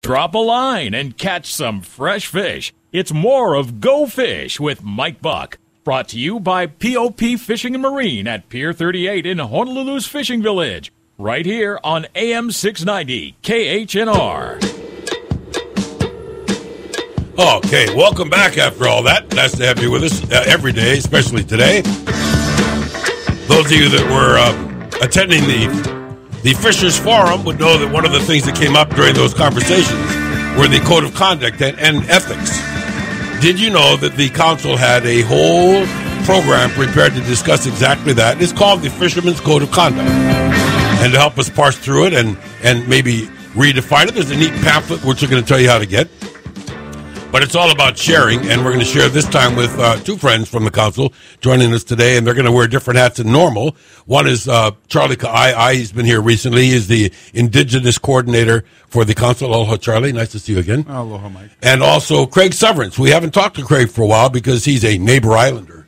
Drop a line and catch some fresh fish. It's more of Go Fish with Mike Buck. Brought to you by POP Fishing and Marine at Pier 38 in Honolulu's Fishing Village. Right here on AM 690 KHNR. Okay, welcome back after all that. Nice to have you with us every day, especially today. Those of you that were attending the Fishers Forum would know that one of the things that came up during those conversations were the code of conduct and ethics. Did you know that the council had a whole program prepared to discuss exactly that? It's called the Fisherman's Code of Conduct. And to help us parse through it and maybe redefine it, there's a neat pamphlet which we're going to tell you how to get. But it's all about sharing, and we're going to share this time with two friends from the council joining us today, and they're going to wear different hats than normal. One is Charley. He's been here recently. He's the Indigenous coordinator for the council. Aloha, Charley. Nice to see you again. Aloha, Mike. And also Craig Severence. We haven't talked to Craig for a while because he's a neighbor islander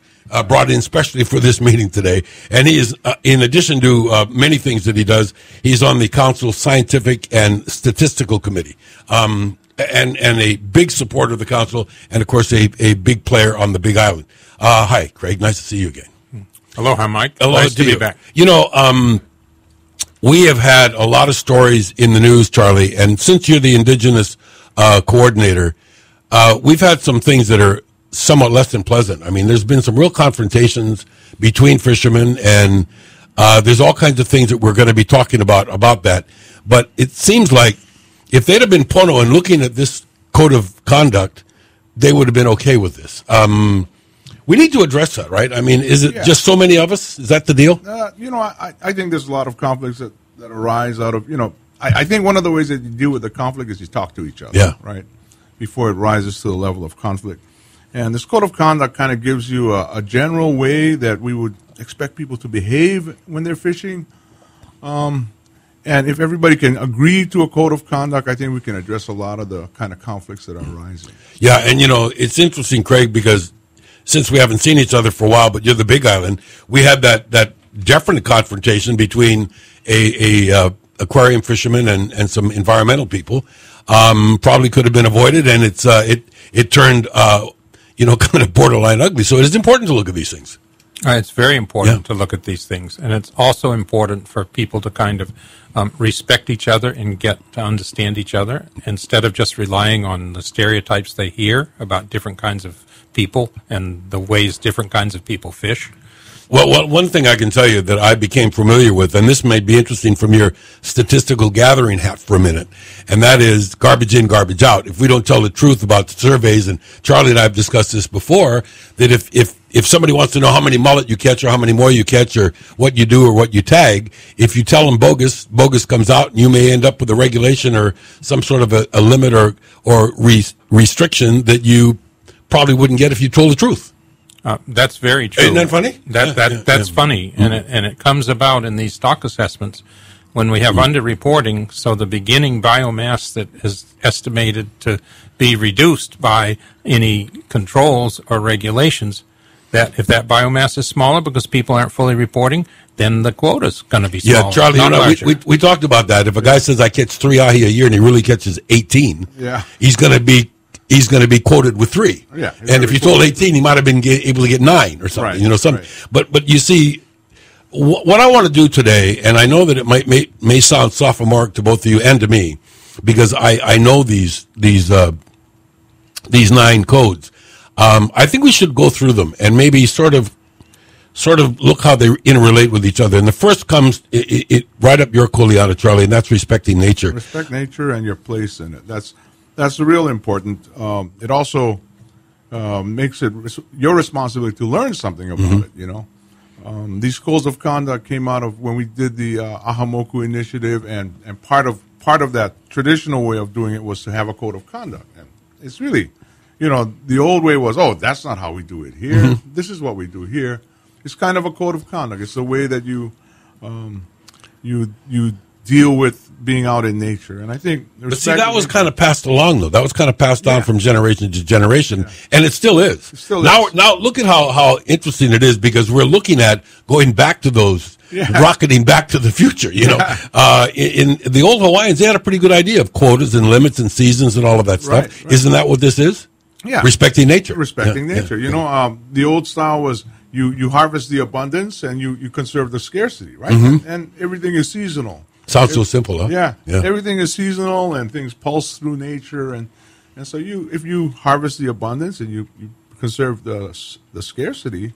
brought in specially for this meeting today. And he is, in addition to many things that he does, he's on the council's Scientific and Statistical Committee. And a big supporter of the council, and of course a big player on the Big Island. Hi, Craig. Nice to see you again. Aloha, Mike. Aloha nice to be back. You know, we have had a lot of stories in the news, Charley, and since you're the Indigenous coordinator, we've had some things that are somewhat less than pleasant. I mean, there's been some real confrontations between fishermen, and there's all kinds of things that we're going to be talking about that. But it seems like if they'd have been Pono and looking at this code of conduct, they would have been okay with this. We need to address that, right? I mean, is it just so many of us? Is that the deal? You know, I think there's a lot of conflicts that arise out of, you know, I think one of the ways that you deal with the conflict is you talk to each other, right, before it rises to the level of conflict. And this code of conduct kind of gives you a general way that we would expect people to behave when they're fishing. And if everybody can agree to a code of conduct, I think we can address a lot of the kind of conflicts that are arising. Yeah, and you know, it's interesting, Craig, because since we haven't seen each other for a while, but you're the Big Island, we had that definite confrontation between a aquarium fisherman and some environmental people. Probably could have been avoided, and it turned kind of borderline ugly. So it is important to look at these things. It's very important to look at these things, and it's also important for people to kind of respect each other and get to understand each other instead of just relying on the stereotypes they hear about different kinds of people and the ways different kinds of people fish. Well, one thing I can tell you that I became familiar with, and this may be interesting from your statistical gathering hat for a minute, and that is garbage in, garbage out. If we don't tell the truth about the surveys, and Charley and I have discussed this before, that if somebody wants to know how many mullet you catch or how many more you catch or what you do or what you tag, if you tell them bogus comes out, and you may end up with a regulation or some sort of a limit or restriction that you probably wouldn't get if you told the truth. That's very true. Isn't that funny? That's funny, and it comes about in these stock assessments when we have underreporting. So the beginning biomass that is estimated to be reduced by any controls or regulations, that if that biomass is smaller because people aren't fully reporting, then the quota's going to be smaller. Yeah, Charley, we talked about that. If a guy says I catch 3 ahi a year and he really catches 18, he's going to be quoted with 3. Yeah, and if you told 18, he might have been able to get 9 or something, something. Right. But you see, what I want to do today, and I know that it may sound sophomoric to both of you and to me, because I know these 9 codes. I think we should go through them and maybe sort of look how they interrelate with each other. And the first comes it right up your kuleana, Charley, and that's respecting nature. Respect nature and your place in it. That's real important. It also makes it your responsibility to learn something about it, you know. These codes of conduct came out of when we did the Ahamoku initiative, and part of that traditional way of doing it was to have a code of conduct. And it's really, you know, the old way was, that's not how we do it here. Mm-hmm. This is what we do here. It's kind of a code of conduct. It's the way that you deal with being out in nature. And I think... But see, that was kind of passed along, though. That was kind of passed on from generation to generation, and it still is. It still is. Now look at how interesting it is, because we're looking at going back to those rocketing back to the future. You know, in the old Hawaiians, they had a pretty good idea of quotas and limits and seasons and all of that stuff. Right. Isn't that what this is? Yeah, respecting nature. Respecting nature. You know, the old style was you harvest the abundance and you conserve the scarcity, right? And everything is seasonal. Sounds so simple, huh? Yeah. Everything is seasonal and things pulse through nature, and so if you harvest the abundance and you conserve the scarcity,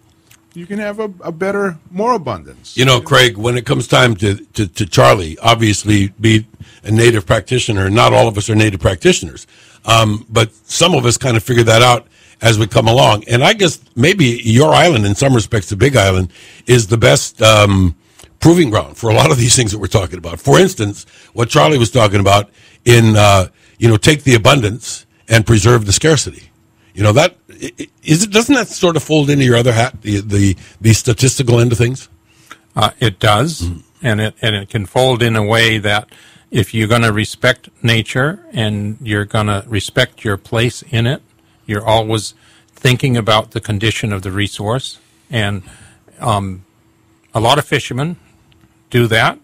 you can have a better, more abundance. You know, Craig, when it comes time to Charley, obviously be a native practitioner, not all of us are native practitioners, but some of us kind of figure that out as we come along. And I guess maybe your island, in some respects, the Big Island, is the best proving ground for a lot of these things that we're talking about. For instance, what Charley was talking about in, take the abundance and preserve the scarcity. You know, that doesn't that sort of fold into your other hat, the statistical end of things? It does, and it can fold in a way that if you're going to respect nature and you're going to respect your place in it, you're always thinking about the condition of the resource. And a lot of fishermen do that.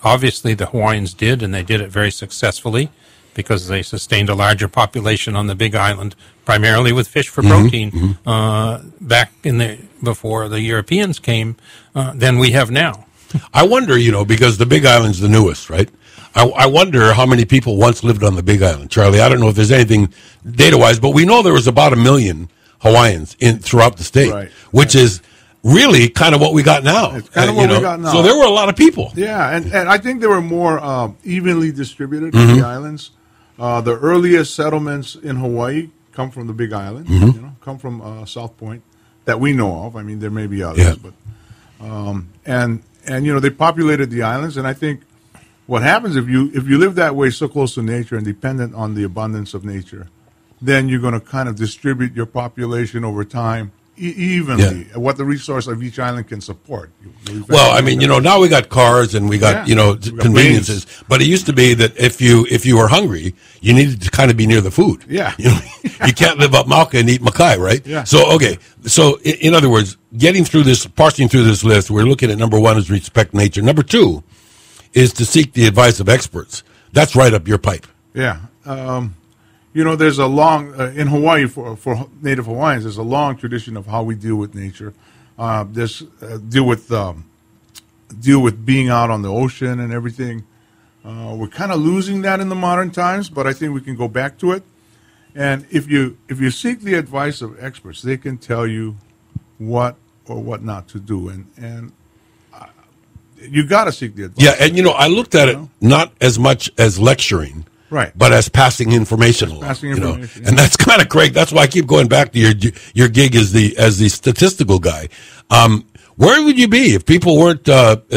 Obviously, the Hawaiians did, and they did it very successfully because they sustained a larger population on the Big Island, primarily with fish for protein, back before the Europeans came, than we have now. I wonder, because the Big Island's the newest, right? I wonder how many people once lived on the Big Island, Charley. I don't know if there's anything data-wise, but we know there was about 1 million Hawaiians throughout the state, which is really kind of what we got now. It's kind of what we got now. So there were a lot of people. Yeah, and I think they were more evenly distributed in the islands. The earliest settlements in Hawaii come from the Big Island, come from South Point that we know of. I mean, there may be others, but and they populated the islands. And I think what happens if you live that way, so close to nature and dependent on the abundance of nature, then you're going to kind of distribute your population over time evenly, what the resource of each island can support. Well, I mean, now we got cars and we got, conveniences, but it used to be that if you were hungry, you needed to kind of be near the food. Yeah. You can't live up Mauka and eat Makai, right? Yeah. So, okay. So, in other words, parsing through this list, we're looking at number 1 is respect nature. Number 2 is to seek the advice of experts. That's right up your pipe. Yeah. There's a long, in Hawaii, for Native Hawaiians, there's a long tradition of how we deal with nature. There's deal with being out on the ocean and everything. We're kind of losing that in the modern times, but I think we can go back to it. And if you seek the advice of experts, they can tell you what or what not to do. And you got to seek the advice. Yeah, and I looked at it not as much as lecturing. Right. But as passing information along. Passing information. And that's kind of Craig. That's why I keep going back to your gig as the statistical guy. Where would you be if people weren't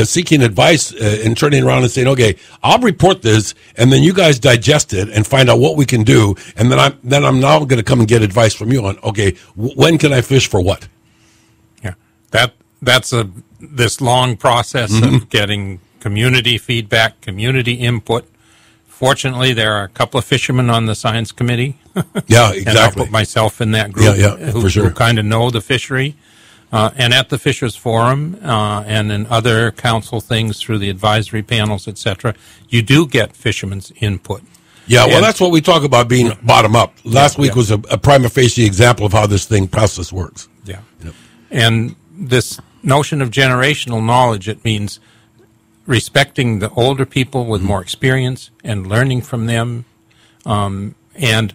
seeking advice and turning around and saying, "Okay, I'll report this, and then you guys digest it and find out what we can do, and then I'm now going to come and get advice from you on, okay, when can I fish for what?" Yeah, that's this long process of getting community feedback, community input. Fortunately, there are a couple of fishermen on the science committee. Yeah, exactly. And I'll put myself in that group who kind of know the fishery. And at the Fishers Forum and in other council things through the advisory panels, etc., you do get fishermen's input. Yeah, well, that's what we talk about being bottom up. Last week was a prima facie example of how this process works. Yeah. And this notion of generational knowledge, it means respecting the older people with more experience and learning from them. And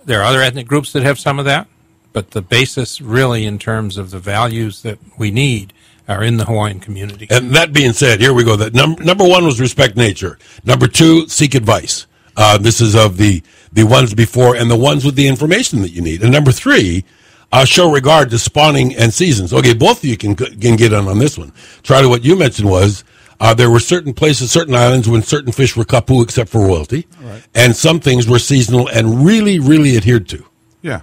there are other ethnic groups that have some of that, but the basis really in terms of the values that we need are in the Hawaiian community. And that being said, here we go. That number 1 was respect nature. Number 2, seek advice. This is of the ones before and the ones with the information that you need. And number 3, show regard to spawning and seasons. Okay, both of you can get on this one. Charley, what you mentioned was there were certain places, certain islands when certain fish were kapu except for royalty, and some things were seasonal and really, really adhered to. Yeah.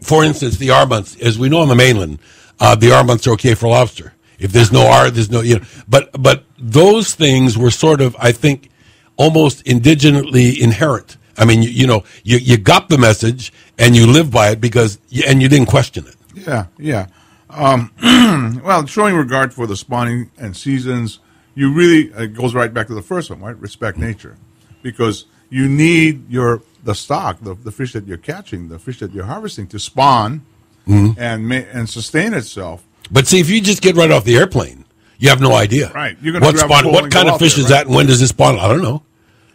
For instance, the R months, as we know on the mainland, the R months are okay for lobster. If there's no R, there's no, but those things were sort of, I think, almost indigenously inherent. I mean, you got the message and you live by it and you didn't question it. Yeah, yeah. Well, showing regard for the spawning and seasons, you really, it goes right back to the first one, right? Respect nature. Because you need the stock, the fish that you're catching, the fish that you're harvesting to spawn and sustain itself. But see, if you just get right off the airplane, you have no idea. Right. You're gonna grab a pole what and kind go of fish out there, is that and when does it spawn? I don't know.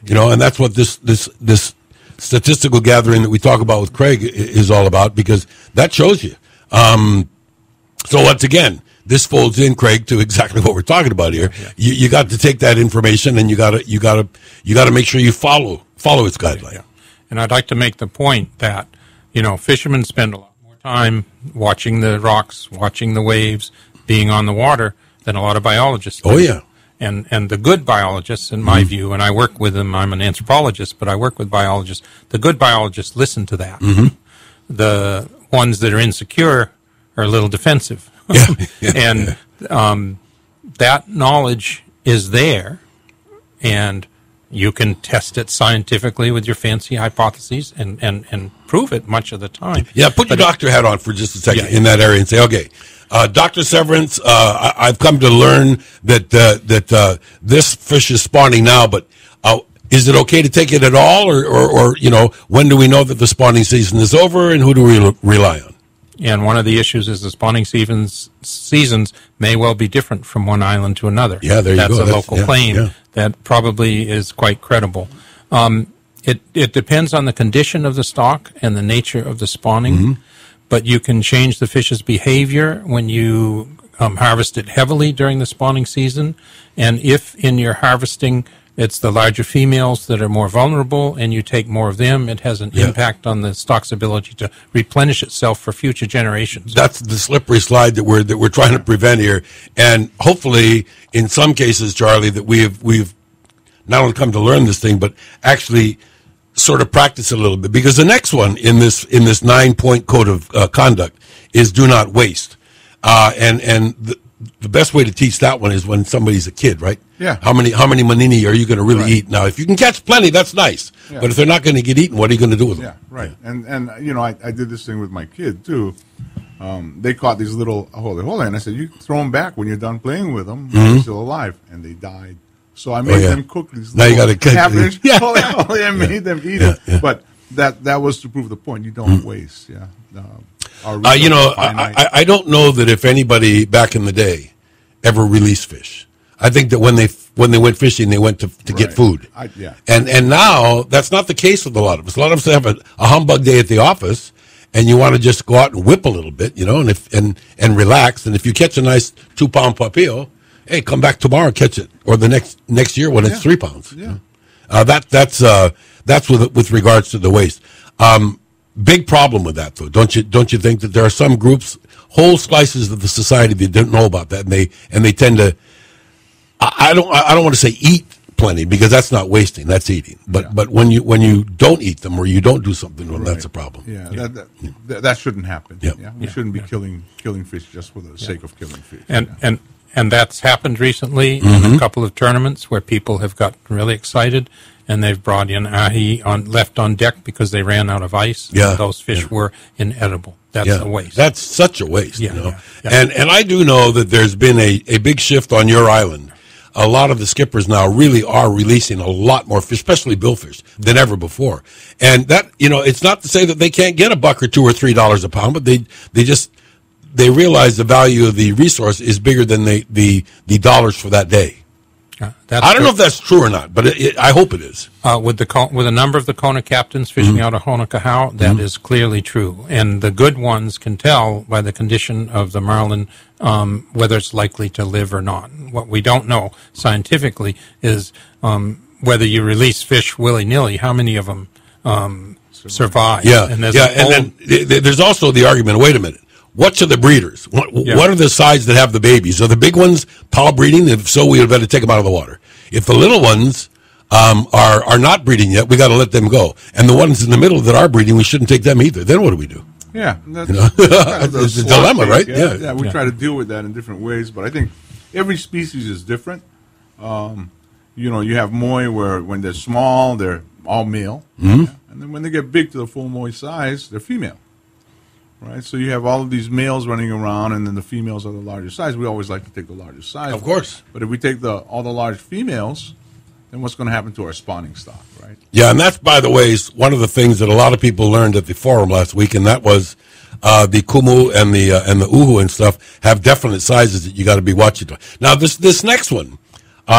You know, and that's what this statistical gathering that we talk about with Craig is all about, because that shows you. So once again, this folds in, Craig, to exactly what we're talking about here. Yeah. You got to take that information and you got to make sure you follow its guidelines. Yeah. And I'd like to make the point that, you know, fishermen spend a lot more time watching the rocks, watching the waves, being on the water than a lot of biologists do. Oh yeah. And the good biologists, in my view, and I work with them, I'm an anthropologist, but I work with biologists, the good biologists listen to that. The ones that are insecure are a little defensive. And that knowledge is there, and you can test it scientifically with your fancy hypotheses and prove it much of the time. Yeah, put your doctor hat on for just a second in that area and say, okay, Dr. Severence, I've come to learn that this fish is spawning now, but is it okay to take it at all, or you know, when do we know that the spawning season is over, and who do we rely on? And one of the issues is the spawning seasons may well be different from one island to another. Yeah, there you go. That's a local claim that probably is quite credible. It depends on the condition of the stock and the nature of the spawning, but you can change the fish's behavior when you harvest it heavily during the spawning season. And if in your harvesting it's the larger females that are more vulnerable and you take more of them, it has an impact on the stock's ability to replenish itself for future generations. That's the slippery slide that we're trying to prevent here. And hopefully, in some cases, Charlie, that we've not only come to learn this thing, but actually sort of practice it a little bit. Because the next one in this 9-point code of conduct is do not waste. And the best way to teach that one is when somebody's a kid, right? Yeah. How many manini are you going to really eat? Now, if you can catch plenty, that's nice. Yeah. But if they're not going to get eaten, what are you going to do with them? Yeah, right. Yeah. And you know, I did this thing with my kid too. They caught these little holy, and I said, you throw them back when you're done playing with them. They're still alive, and they died. So I made them cook these little half-inch holy and made them eat it. Yeah. But that was to prove the point. You don't waste. Yeah. You know, I don't know that if anybody back in the day ever released fish. I think that when they went fishing, they went to get food. And now that's not the case with a lot of us. A lot of us have a humbug day at the office, and you want to just go out and whip a little bit, you know, and relax. And if you catch a nice 2-pound papillo, hey, come back tomorrow and catch it, or the next year when it's 3 pounds. Yeah. That's with regards to the waste. Big problem with that, though. Don't you think that there are some groups, whole slices of the society that don't know about that, and they tend to. I don't want to say eat plenty, because that's not wasting, that's eating. But when you don't eat them or you don't do something to them, that's a problem. Yeah, that shouldn't happen. Yeah. We shouldn't be killing fish just for the sake of killing fish. And that's happened recently in a couple of tournaments where people have got really excited, and they've brought in ahi left on deck because they ran out of ice. Yeah. And those fish were inedible. That's a waste. That's such a waste. You know? And I do know that there's been a big shift on your island. A lot of the skippers now really are releasing a lot more fish, especially billfish, than ever before. And that, you know, it's not to say that they can't get $1 or $2 or $3 a pound, but they realize the value of the resource is bigger than the dollars for that day. I don't know if that's true or not, but I hope it is. With a number of the Kona captains fishing out of Honokahau, that is clearly true. And the good ones can tell by the condition of the marlin whether it's likely to live or not. What we don't know scientifically is whether you release fish willy-nilly, how many of them survive. Yeah, and then there's also the argument, wait a minute. What are the breeders? What are the sides that have the babies? Are the big ones power breeding? If so, we better take them out of the water. If the little ones are not breeding yet, we got to let them go. And the ones in the middle that are breeding, we shouldn't take them either. Then what do we do? Yeah, it's a dilemma, right? Yeah, we try to deal with that in different ways, but I think every species is different. You know, you have moi where when they're small, they're all male, and then when they get big to the full moi size, they're female. right? So you have all of these males running around, and then the females are the larger size. We always like to take the largest size. Of course. But if we take all the large females, then what's going to happen to our spawning stock, right? Yeah, and that's, by the way, is one of the things that a lot of people learned at the forum last week, and that was the kumu and the uhu and stuff have definite sizes that you got to be watching. Now, this next one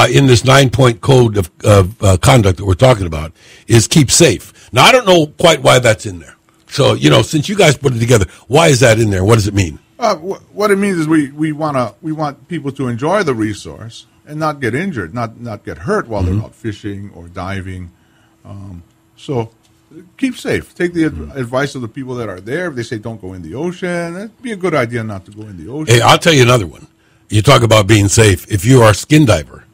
in this 9-point code of conduct that we're talking about is keep safe. Now, I don't know quite why that's in there. So, since you guys put it together, why is that in there? What does it mean? What it means is we want people to enjoy the resource and not get injured, not get hurt while they're out fishing or diving. So keep safe. Take the advice of the people that are there. If they say don't go in the ocean, it'd be a good idea not to go in the ocean. Hey, I'll tell you another one. You talk about being safe. If you are a skin diver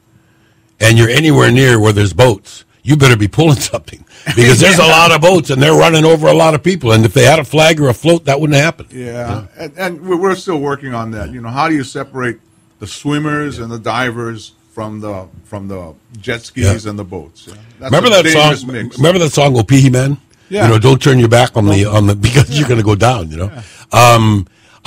and you're anywhere near where there's boats, you better be pulling something because there's a lot of boats and they're running over a lot of people. And if they had a flag or a float, that wouldn't happen. Yeah. And we're still working on that. How do you separate the swimmers and the divers from the jet skis and the boats? That's remember that song? Mix. Remember that song, Opihi Man? Yeah. Don't turn your back on the because you're going to go down. Yeah.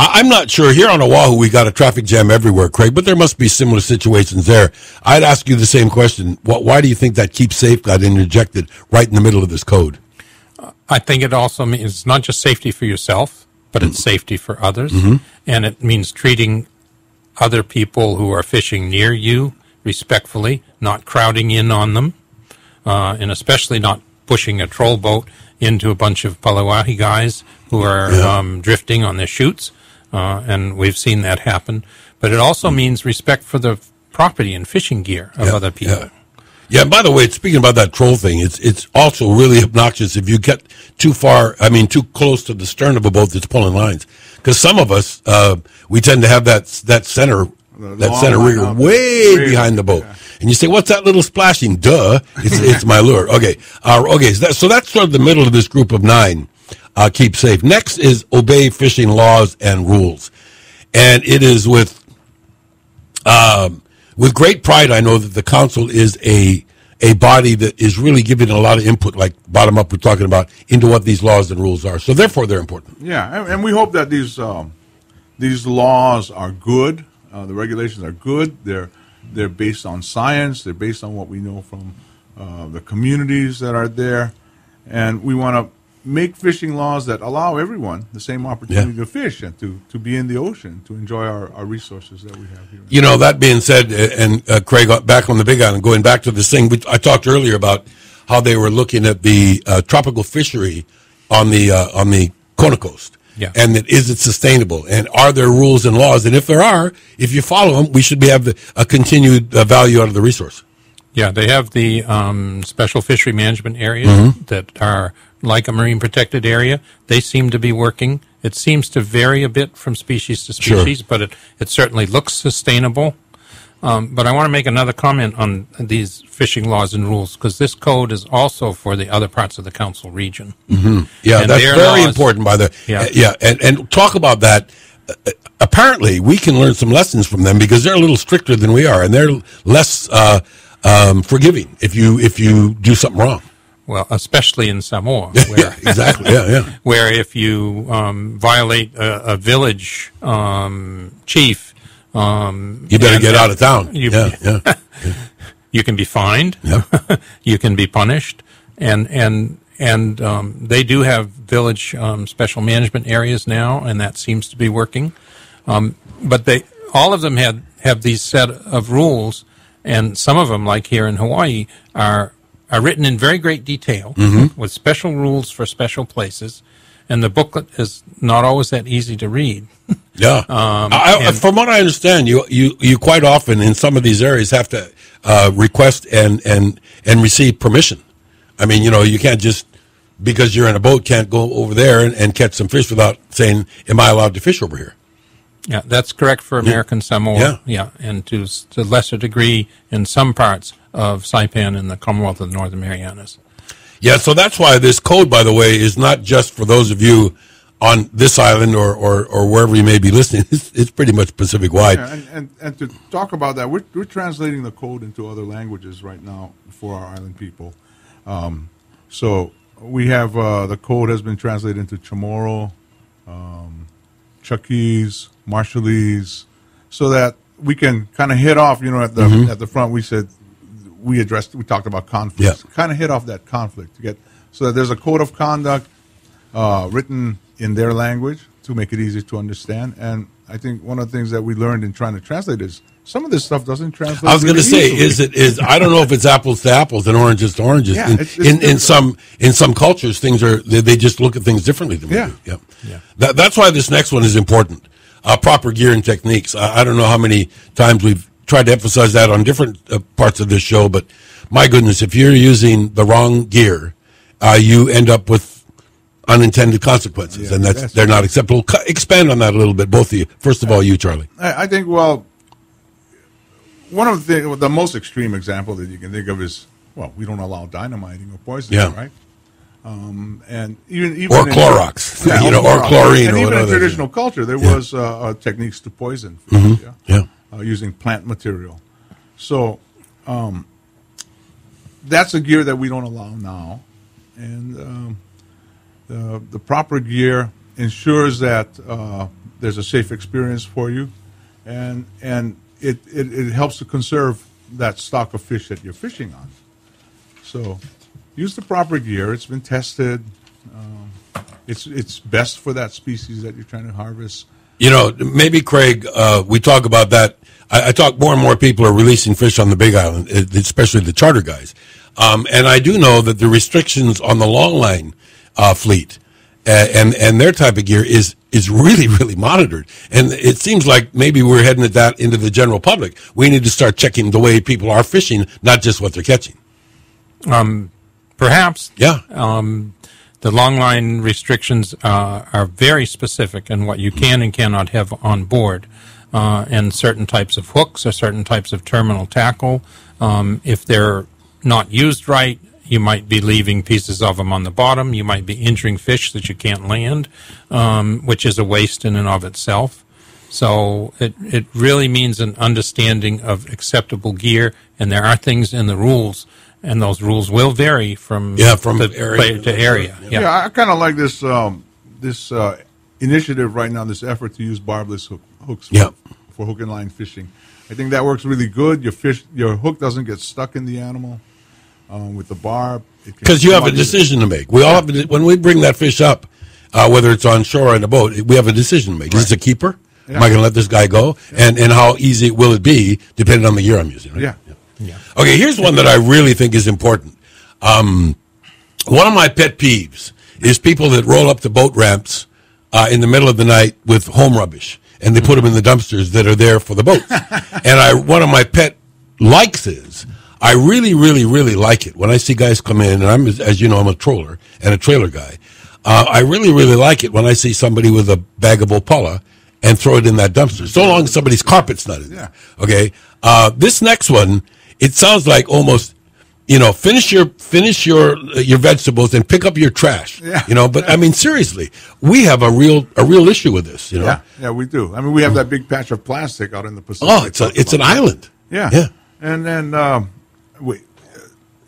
I'm not sure. Here on Oahu, we got a traffic jam everywhere, Craig, but there must be similar situations there. I'd ask you the same question. Why do you think that keep safe got interjected right in the middle of this code? I think it also means it's not just safety for yourself, but it's safety for others. And it means treating other people who are fishing near you respectfully, not crowding in on them, and especially not pushing a troll boat into a bunch of Palauahi guys who are drifting on their chutes. And we've seen that happen. But it also means respect for the property and fishing gear of other people. Yeah, and by the way, speaking about that troll thing, it's also really obnoxious if you get too close to the stern of a boat that's pulling lines. Because some of us, we tend to have that center rigger way behind the boat. Yeah. And you say, what's that little splashing? Duh, it's my lure. Okay, so that's sort of the middle of this group of 9. Keep safe. Next is obey fishing laws and rules. And it is with great pride I know that the council is a body that is really giving a lot of input, like bottom up we're talking about, into what these laws and rules are. So therefore they're important. Yeah, and we hope that these laws are good. The regulations are good. They're based on science. They're based on what we know from the communities that are there. And we want to make fishing laws that allow everyone the same opportunity to fish and to be in the ocean, to enjoy our resources that we have here. That being said, and Craig, back on the Big Island, going back to this thing, I talked earlier about how they were looking at the tropical fishery on the Kona Coast. Yeah. And is it sustainable? And are there rules and laws? And if there are, if you follow them, we should have a continued value out of the resource. Yeah, they have the special fishery management areas that are like a marine protected area. They seem to be working. It seems to vary a bit from species to species, but it certainly looks sustainable. But I want to make another comment on these fishing laws and rules, because this code is also for the other parts of the council region. Yeah, and that's very important, by the way. Yeah, and talk about that. Apparently, we can learn some lessons from them because they're a little stricter than we are, and they're less forgiving if you do something wrong. Well, especially in Samoa, where exactly, where if you violate a village chief, you better get out of town. You can be fined. You can be punished, and they do have village special management areas now, and that seems to be working. But all of them have these set of rules, and some of them, like here in Hawaii, are written in very great detail with special rules for special places. And the booklet is not always that easy to read. Yeah. From what I understand, you quite often in some of these areas have to request and receive permission. I mean, you can't just, because you're in a boat, can't go over there and catch some fish without saying, am I allowed to fish over here? Yeah, that's correct for American Samoa. Yeah, and to a lesser degree in some parts of Saipan and the Commonwealth of the Northern Marianas. Yeah, so that's why this code, by the way, is not just for those of you on this island or wherever you may be listening. It's pretty much Pacific-wide. Yeah, and to talk about that, we're translating the code into other languages right now for our island people. So we have the code has been translated into Chamorro, Chuckies, Marshallese, so that we can kind of hit off. At the front, we said we talked about conflicts. Yeah. Kind of hit off that conflict to get so that there's a code of conduct written in their language to make it easy to understand. And I think one of the things that we learned in trying to translate is some of this stuff doesn't translate. I was going to say, easily. I don't know if it's apples to apples and oranges to oranges. Yeah, in some cultures, things they just look at things differently than we do. Yeah. That's why this next one is important. Proper gear and techniques. I don't know how many times we've tried to emphasize that on different parts of this show, but my goodness, if you're using the wrong gear, you end up with unintended consequences, and they're not acceptable. Expand on that a little bit, both of you. First of all, you, Charlie. I think, one of the most extreme example that you can think of is, we don't allow dynamiting or poisoning, right? And even or Clorox, or chlorine, and or even whatever. in traditional culture, there was techniques to poison fish, using plant material. So that's a gear that we don't allow now, and the proper gear ensures that there's a safe experience for you, and it helps to conserve that stock of fish that you're fishing on. So use the proper gear. It's been tested. It's best for that species that you're trying to harvest. Maybe, Craig, we talk about that. I talk more and more people are releasing fish on the Big Island, especially the charter guys. And I do know that the restrictions on the longline fleet and their type of gear is really, really monitored. And it seems like maybe we're heading at that into the general public. We need to start checking the way people are fishing, not just what they're catching. Perhaps. Yeah. The longline restrictions are very specific in what you can and cannot have on board, and certain types of hooks or certain types of terminal tackle. If they're not used right, you might be leaving pieces of them on the bottom. You might be injuring fish that you can't land, which is a waste in and of itself. So it really means an understanding of acceptable gear, and there are things in the rules, and those rules will vary from area to area. Yeah, I kind of like this initiative right now, this effort to use barbless hooks for hook and line fishing. I think that works really good. Your hook doesn't get stuck in the animal with the barb. Because you have a decision to make. We all have when we bring that fish up, whether it's on shore or in a boat, we have a decision to make. Is it a keeper? Yeah. Am I going to let this guy go? Yeah. And how easy will it be, depending on the gear I'm using? Right? Yeah. Okay, here's one that I really think is important. One of my pet peeves is people that roll up to boat ramps in the middle of the night with home rubbish, and they put them in the dumpsters that are there for the boats. And one of my pet likes is, I really, really, really like it when I see guys come in, and as you know, I'm a troller and a trailer guy. I really, really like it when I see somebody with a bag of Opala and throw it in that dumpster, so long as somebody's carpet's not in there. Okay? This next one, it sounds like almost, finish your vegetables and pick up your trash. Yeah. But I mean, seriously, we have a real issue with this. Yeah, we do. I mean, we have that big patch of plastic out in the Pacific. Oh, it's an island. Yeah. And then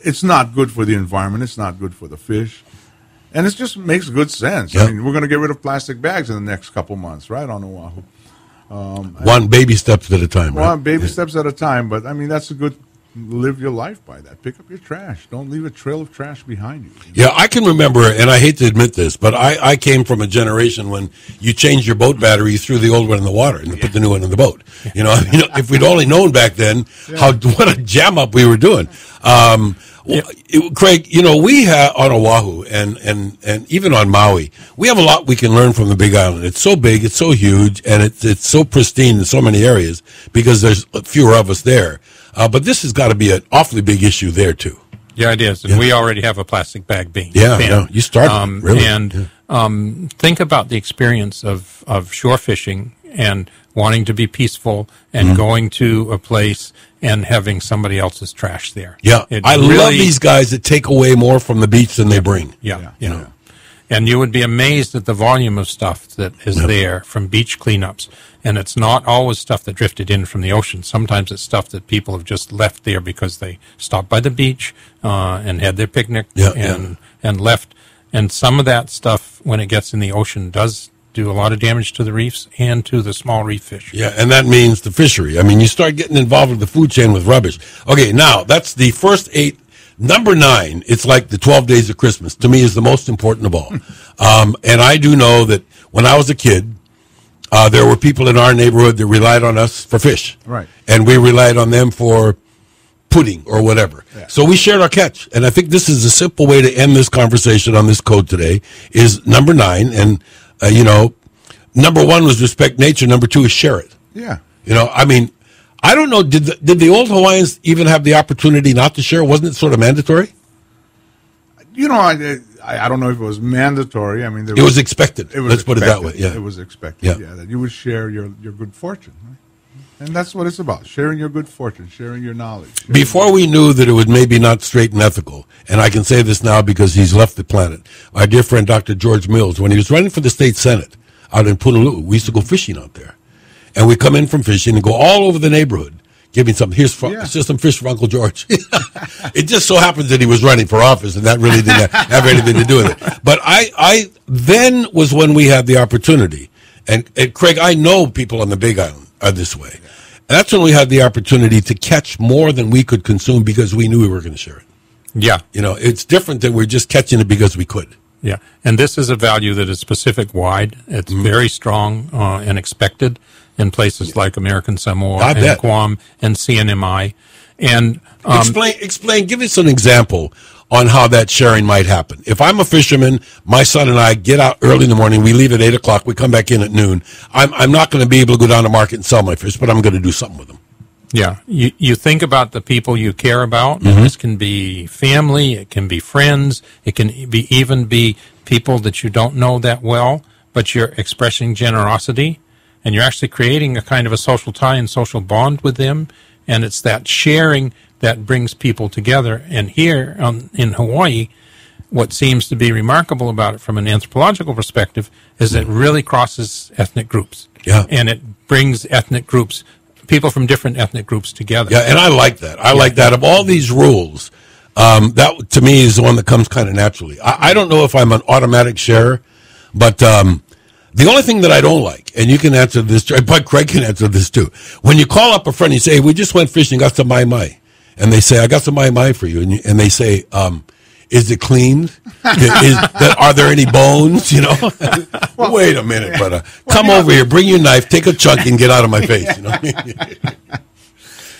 it's not good for the environment. It's not good for the fish. And it just makes good sense. Yeah. I mean, we're going to get rid of plastic bags in the next couple months, right, on Oahu. One baby steps at a time, right? One baby steps at a time. But, I mean, that's a good live your life by that. Pick up your trash. Don't leave a trail of trash behind you. Yeah, I can remember, and I hate to admit this, but I came from a generation when you changed your boat battery, you threw the old one in the water, and you put the new one in the boat. If we'd only known back then what a jam up we were doing. Craig, we have on Oahu and even on Maui, we have a lot we can learn from the Big Island. It's so big, it's so huge, and it's so pristine in so many areas because there's fewer of us there. But this has got to be an awfully big issue there too. Yeah, it is, and we already have a plastic bag ban. Yeah, you started really. And think about the experience of shore fishing and wanting to be peaceful and going to a place and having somebody else's trash there. Yeah, I love these guys that take away more from the beach than they bring. Yeah. And you would be amazed at the volume of stuff that is there from beach cleanups. And it's not always stuff that drifted in from the ocean. Sometimes it's stuff that people have just left there because they stopped by the beach and had their picnic and left. And some of that stuff, when it gets in the ocean, does do a lot of damage to the reefs and to the small reef fish. Yeah, and that means the fishery. I mean, you start getting involved with the food chain with rubbish. Okay, now, that's the first 8. Number 9, it's like the 12 days of Christmas. To me, is the most important of all. And I do know that when I was a kid, there were people in our neighborhood that relied on us for fish. Right. And we relied on them for pudding or whatever. Yeah. So we shared our catch. And I think this is a simple way to end this conversation on this code today, is number 9. And, number 1 was respect nature. Number 2 is share it. Yeah. I mean, I don't know, did the old Hawaiians even have the opportunity not to share? Wasn't it sort of mandatory? I don't know if it was mandatory. I mean, it was expected. Let's put it that way. Yeah, it was expected. Yeah, that you would share your good fortune, right? And that's what it's about: sharing your good fortune, sharing your knowledge. Before we knew that it was maybe not straight and ethical, and I can say this now because he's left the planet. My dear friend Dr. George Mills, when he was running for the state senate out in Punaluu, we used to go fishing out there, and we come in from fishing and go all over the neighborhood. Give me some. Here's just some fish for Uncle George. It just so happens that he was running for office, and that really didn't have anything to do with it. But I then was when we had the opportunity, and Craig, I know people on the Big Island are this way. And that's when we had the opportunity to catch more than we could consume because we knew we were going to share it. Yeah, it's different than we're just catching it because we could. Yeah, and this is a value that is Pacific wide. It's very strong and expected in places like American Samoa and Guam and CNMI. And explain. Give us an example on how that sharing might happen. If I'm a fisherman, my son and I get out early in the morning. We leave at 8:00. We come back in at noon. I'm not going to be able to go down to market and sell my fish, but I'm going to do something with them. Yeah, you think about the people you care about, and this can be family, it can be friends, it can even be people that you don't know that well, but you're expressing generosity, and you're actually creating a kind of a social tie and social bond with them, and it's that sharing that brings people together. And here in Hawaii, what seems to be remarkable about it from an anthropological perspective is it really crosses ethnic groups. Yeah. And it brings ethnic groups, people from different ethnic groups together. Yeah, and I like that. I like that. Of all these rules, that to me is the one that comes kind of naturally. I don't know if I'm an automatic sharer, but the only thing that I don't like, and you can answer this, but Craig can answer this too. When you call up a friend, you say, hey, we just went fishing, got some mai-mai. And they say, I got some mai-mai for you. And they say, is it cleaned? Are there any bones? Well, wait a minute, brother. Come over here, bring your knife, take a chunk, and get out of my face.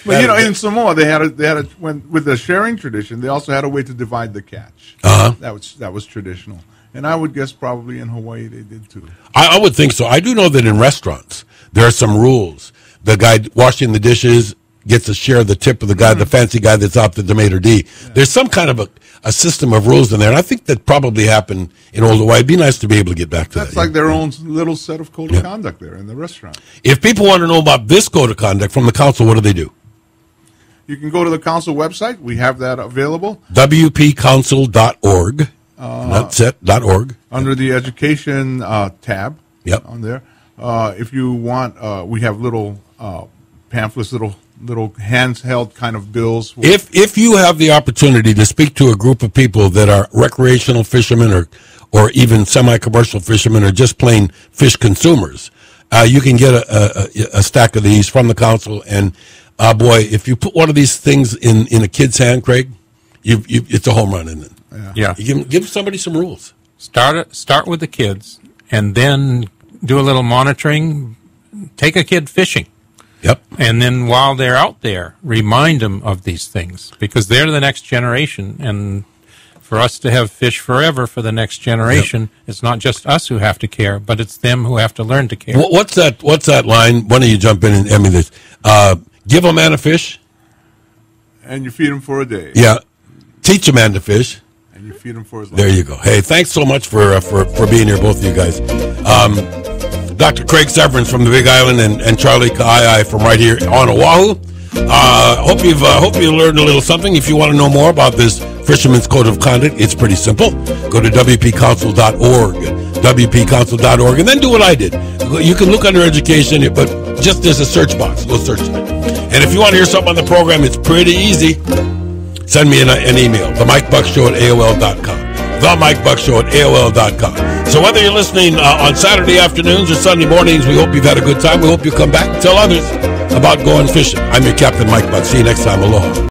But in Samoa, they had with the sharing tradition, they also had a way to divide the catch. That was traditional, and I would guess probably in Hawaii they did too. I would think so. I do know that in restaurants there are some rules. The guy washing the dishes gets a share of the tip of the guy, the fancy guy that's out the tomato D. Yeah. There's some kind of a system of rules in there, and I think that probably happened in Old Hawaii. It'd be nice to be able to get back to that. That's like their own little set of code of conduct there in the restaurant. If people want to know about this code of conduct from the council, what do? You can go to the council website. We have that available. WPCouncil.org. .org. Under the education tab. Yep. On there. If you want, we have little pamphlets, little handheld kind of bills. If you have the opportunity to speak to a group of people that are recreational fishermen or even semi-commercial fishermen or just plain fish consumers, you can get a stack of these from the council. And boy, if you put one of these things in a kid's hand, Craig, it's a home run, isn't it? Yeah. You give somebody some rules. Start with the kids, and then do a little monitoring. Take a kid fishing. Yep. And then while they're out there, remind them of these things, because they're the next generation. And for us to have fish forever for the next generation, it's not just us who have to care, but it's them who have to learn to care. What's that line? Why don't you jump in and tell me this? Give a man a fish, and you feed him for a day. Yeah. Teach a man to fish, and you feed him for his life. There you go. Hey, thanks so much for being here, both of you guys. Dr. Craig Severence from the Big Island and Charley Ka'ai from right here on Oahu. Hope you learned a little something. If you want to know more about this Fisherman's Code of Conduct, it's pretty simple. Go to WPCouncil.org, WPCouncil.org, and then do what I did. You can look under education, but just there's a search box. Go search it. And if you want to hear something on the program, it's pretty easy. Send me an email, themikebuckshow@AOL.com. themikebuckshow@AOL.com. So whether you're listening on Saturday afternoons or Sunday mornings, we hope you've had a good time. We hope you come back and tell others about going fishing. I'm your Captain Mike Buck. See you next time. Aloha.